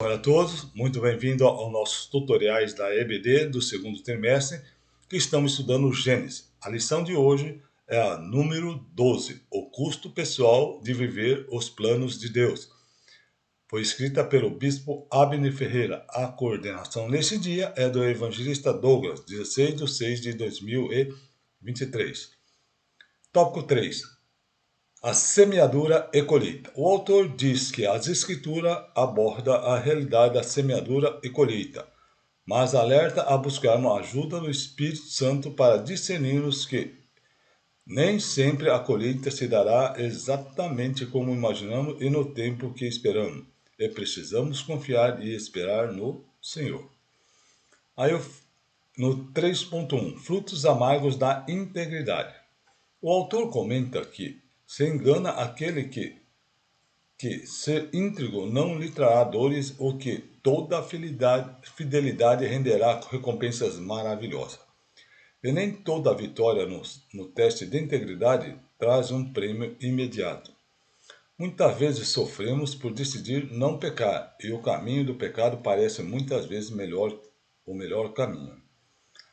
Olá a todos, muito bem-vindo aos nossos tutoriais da EBD do segundo trimestre, que estamos estudando Gênesis. A lição de hoje é a número 12, o custo pessoal de viver os planos de Deus. Foi escrita pelo bispo Abner Ferreira. A coordenação neste dia é do evangelista Douglas, 16 de 6 de 2023. Tópico 3. A semeadura e colheita. O autor diz que as escrituras abordam a realidade da semeadura e colheita, mas alerta a buscarmos a ajuda do Espírito Santo para discernirmos que nem sempre a colheita se dará exatamente como imaginamos e no tempo que esperamos. E precisamos confiar e esperar no Senhor. Aí no 3.1, frutos amargos da integridade. O autor comenta que se engana aquele que ser íntegro não lhe trará dores ou que toda fidelidade renderá recompensas maravilhosas. E nem toda vitória no teste de integridade traz um prêmio imediato. Muitas vezes sofremos por decidir não pecar, e o caminho do pecado parece muitas vezes o melhor caminho.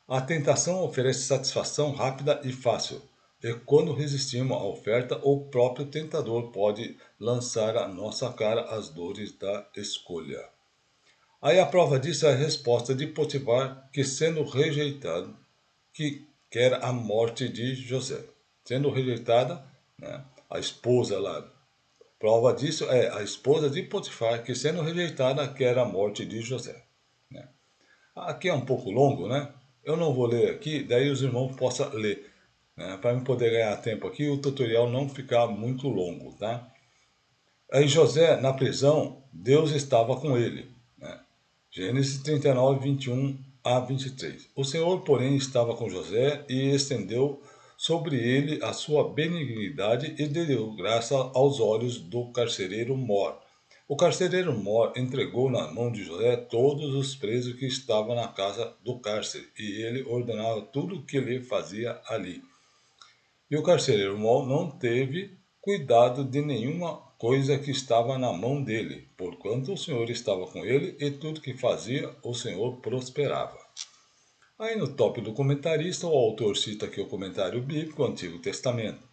A tentação oferece satisfação rápida e fácil, e quando resistimos à oferta, o próprio tentador pode lançar à nossa cara as dores da escolha. Aí a prova disso é a resposta de Potifar, que sendo rejeitado, que quer a morte de José. Sendo rejeitada, né, a esposa lá. Prova disso é a esposa de Potifar, que sendo rejeitada, quer a morte de José. Né? Aqui é um pouco longo, né? Eu não vou ler aqui, daí os irmãos possam ler, né? Para eu poder ganhar tempo aqui, o tutorial não ficar muito longo, tá? Aí José, na prisão, Deus estava com ele, né? Gênesis 39, 21 a 23. O Senhor, porém, estava com José e estendeu sobre ele a sua benignidade e deu graça aos olhos do carcereiro Mor. O carcereiro Mor entregou na mão de José todos os presos que estavam na casa do cárcere, e ele ordenava tudo o que ele fazia ali. E o carcereiro Mor não teve cuidado de nenhuma coisa que estava na mão dele, porquanto o Senhor estava com ele e tudo que fazia o Senhor prosperava. Aí no top do comentarista, o autor cita aqui o comentário bíblico, o Antigo Testamento.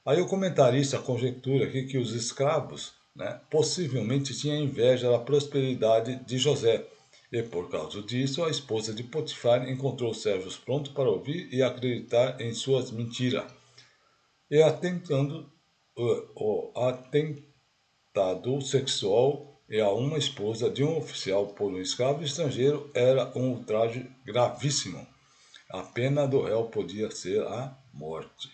Aí o comentarista conjectura aqui que os escravos, né, possivelmente tinham inveja da prosperidade de José, e por causa disso a esposa de Potifar encontrou os servos prontos para ouvir e acreditar em suas mentiras. E o atentado sexual e a uma esposa de um oficial por um escravo estrangeiro era um ultraje gravíssimo. A pena do réu podia ser a morte.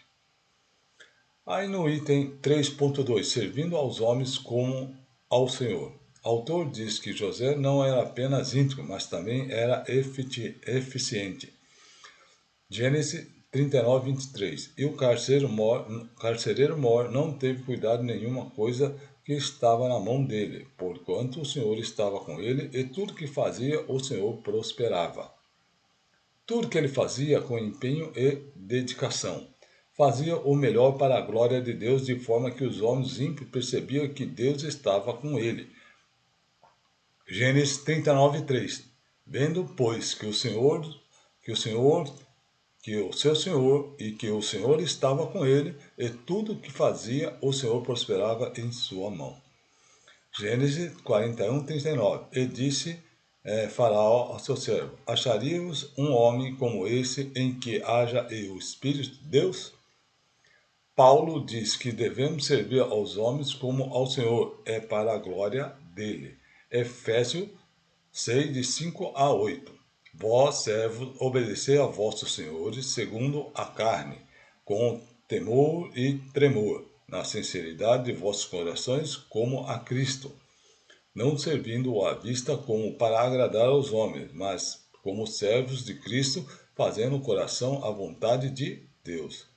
Aí no item 3.2, servindo aos homens como ao Senhor. O autor diz que José não era apenas íntegro, mas também era eficiente. Gênesis 39, 23. E o carcereiro Mor não teve cuidado nenhuma coisa que estava na mão dele, porquanto o Senhor estava com ele e tudo que fazia o Senhor prosperava. Tudo que ele fazia com empenho e dedicação. Fazia o melhor para a glória de Deus, de forma que os homens ímpios percebiam que Deus estava com ele. Gênesis 39, 3. Vendo, pois, que o seu senhor e que o Senhor estava com ele, e tudo o que fazia o Senhor prosperava em sua mão. Gênesis 41, 39. E disse Faraó ao seu servo: acharíamos um homem como esse em que haja o Espírito de Deus? Paulo diz que devemos servir aos homens como ao Senhor, é para a glória dele. Efésios 6, de 5 a 8. Vós, servos, obedecei a vossos senhores segundo a carne, com temor e tremor, na sinceridade de vossos corações, como a Cristo, não servindo à vista como para agradar aos homens, mas como servos de Cristo, fazendo o coração a vontade de Deus,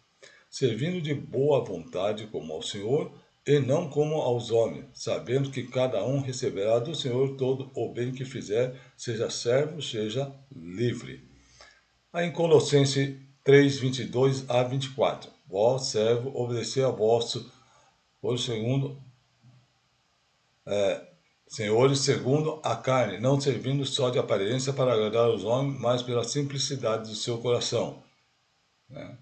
servindo de boa vontade como ao Senhor, e não como aos homens, sabendo que cada um receberá do Senhor todo o bem que fizer, seja servo, seja livre. Aí em Colossenses 3, 22 a 24. Vós, servo, obedecei a vosso, por segundo, senhores segundo a carne, não servindo só de aparência para agradar os homens, mas pela simplicidade do seu coração. Né?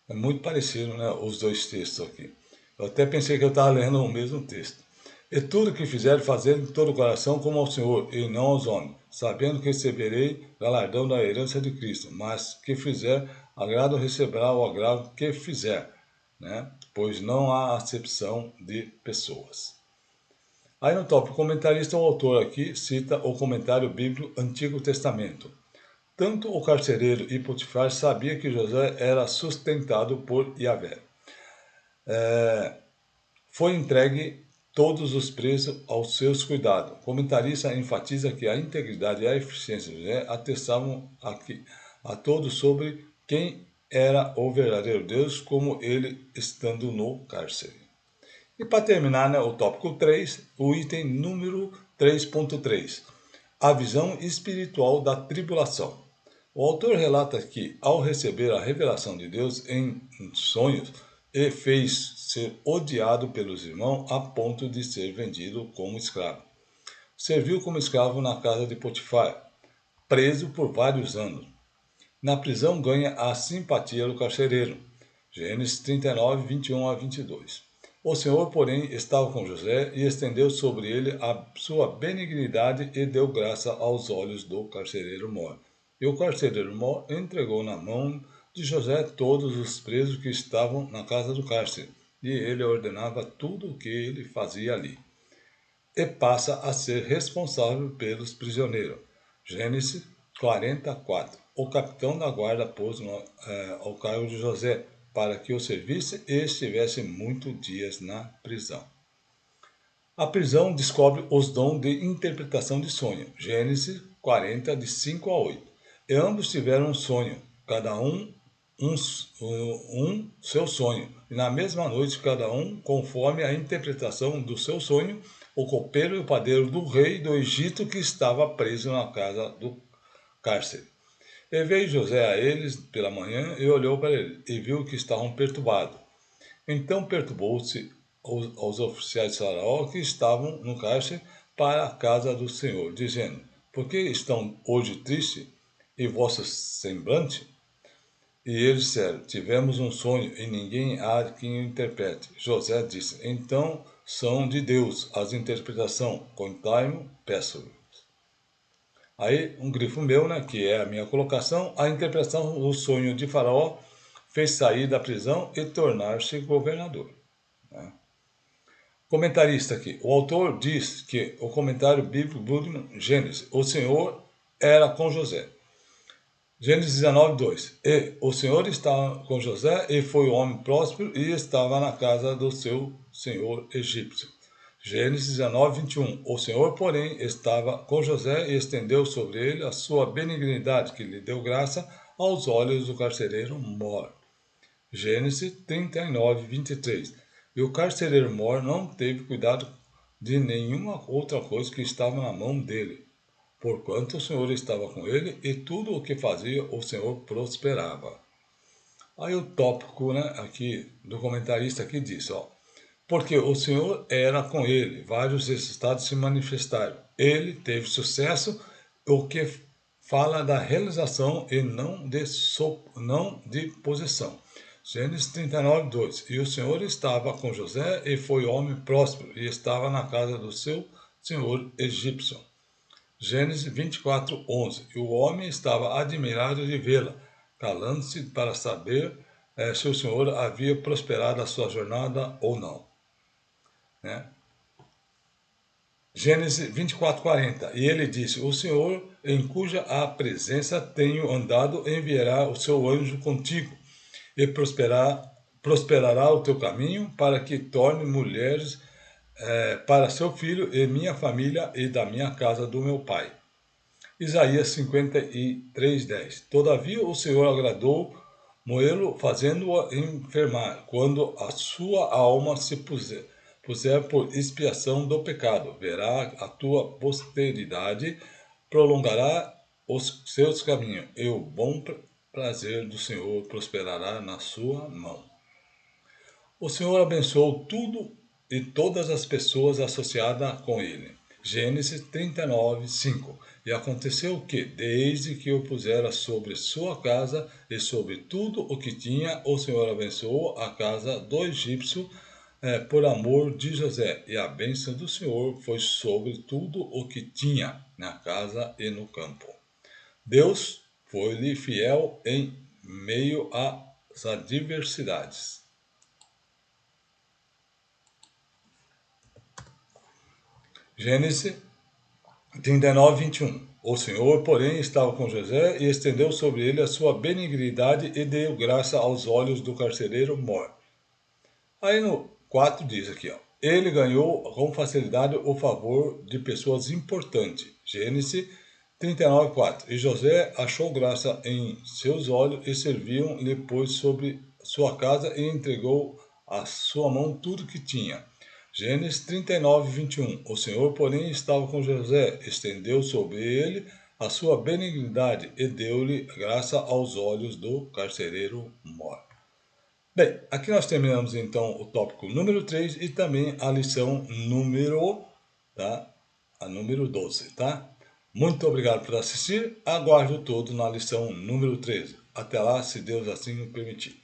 É muito parecido, né, os dois textos aqui. Eu até pensei que eu estava lendo o mesmo texto. E tudo que fizer, fazer de todo o coração como ao Senhor, e não aos homens, sabendo que receberei galardão da herança de Cristo, mas que fizer, agrado receberá o agrado que fizer, né? Pois não há acepção de pessoas. Aí no tópico comentarista, o autor aqui cita o comentário bíblico Antigo Testamento. Tanto o carcereiro e Potifar sabia que José era sustentado por Yahvé. Foi entregue todos os presos aos seus cuidados. O comentarista enfatiza que a integridade e a eficiência de José atestavam a todos sobre quem era o verdadeiro Deus, como ele estando no cárcere. E para terminar, né, o tópico 3, o item número 3.3, a visão espiritual da tribulação. O autor relata que, ao receber a revelação de Deus em sonhos, ele fez ser odiado pelos irmãos a ponto de ser vendido como escravo. Serviu como escravo na casa de Potifar, preso por vários anos. Na prisão ganha a simpatia do carcereiro. Gênesis 39, 21 a 22. O Senhor, porém, estava com José e estendeu sobre ele a sua benignidade e deu graça aos olhos do carcereiro mor. E o carcereiro mor entregou na mão de José todos os presos que estavam na casa do cárcere, e ele ordenava tudo o que ele fazia ali. E passa a ser responsável pelos prisioneiros. Gênesis 44. O capitão da guarda pôs ao cargo de José, para que o servisse e estivesse muitos dias na prisão. A prisão descobre os dons de interpretação de sonho. Gênesis 40, de 5 a 8. E ambos tiveram um sonho, cada um seu sonho. E na mesma noite, cada um, conforme a interpretação do seu sonho, o copeiro e o padeiro do rei do Egito que estava preso na casa do cárcere. E veio José a eles pela manhã e olhou para eles, e viu que estavam perturbados. Então perturbou-se aos oficiais de Faraó que estavam no cárcere para a casa do Senhor, dizendo: Por que estão hoje tristes e vosso semblante? E eles disseram: Tivemos um sonho e ninguém há quem o interprete. José disse: Então são de Deus as interpretações, contai-mo, peço-vos. Aí, um grifo meu, né, que é a minha colocação, a interpretação do sonho de Faraó fez sair da prisão e tornar-se governador. Né? Comentarista aqui. O autor diz que o comentário bíblico Gênesis, o Senhor era com José. Gênesis 19, 2. E o Senhor estava com José e foi um homem próspero e estava na casa do seu senhor egípcio. Gênesis 19, 21. O Senhor, porém, estava com José e estendeu sobre ele a sua benignidade, que lhe deu graça aos olhos do carcereiro mor. Gênesis 39, 23. E o carcereiro mor não teve cuidado de nenhuma outra coisa que estava na mão dele, porquanto o Senhor estava com ele e tudo o que fazia o Senhor prosperava. Aí o tópico, né, aqui do comentarista aqui diz, porque o Senhor era com ele, vários resultados se manifestaram. Ele teve sucesso, o que fala da realização e não de posição. Gênesis 39, 2. E o Senhor estava com José e foi homem próspero e estava na casa do seu senhor egípcio. Gênesis 24, 11. E o homem estava admirado de vê-la, calando-se para saber se o Senhor havia prosperado a sua jornada ou não. Né? Gênesis 24, 40. E ele disse: O Senhor, em cuja a presença tenho andado, enviará o seu anjo contigo e prosperará o teu caminho para que torne mulheres para seu filho e minha família e da minha casa do meu pai. Isaías 53, 10. Todavia o Senhor agradou Moê-lo, fazendo-o enfermar, quando a sua alma se puser por expiação do pecado. Verá a tua posteridade, prolongará os seus caminhos, e o bom prazer do Senhor prosperará na sua mão. O Senhor abençoou tudo e todas as pessoas associadas com ele. Gênesis 39, 5. E aconteceu que, desde que o pusera sobre sua casa e sobre tudo o que tinha, o Senhor abençoou a casa do egípcio por amor de José. E a bênção do Senhor foi sobre tudo o que tinha na casa e no campo. Deus foi-lhe fiel em meio às adversidades. Gênesis 39, 21. O Senhor, porém, estava com José e estendeu sobre ele a sua benignidade e deu graça aos olhos do carcereiro Mor. Aí no 4 diz aqui, ó, ele ganhou com facilidade o favor de pessoas importantes. Gênesis 39, 4. E José achou graça em seus olhos e serviam-lhe, pois, sobre sua casa e entregou à sua mão tudo que tinha. Gênesis 39, 21. O Senhor, porém, estava com José, estendeu sobre ele a sua benignidade e deu-lhe graça aos olhos do carcereiro Mor. Bem, aqui nós terminamos então o tópico número 3 e também a lição número, a número 12, tá? Muito obrigado por assistir, aguardo todo na lição número 13. Até lá, se Deus assim me permitir.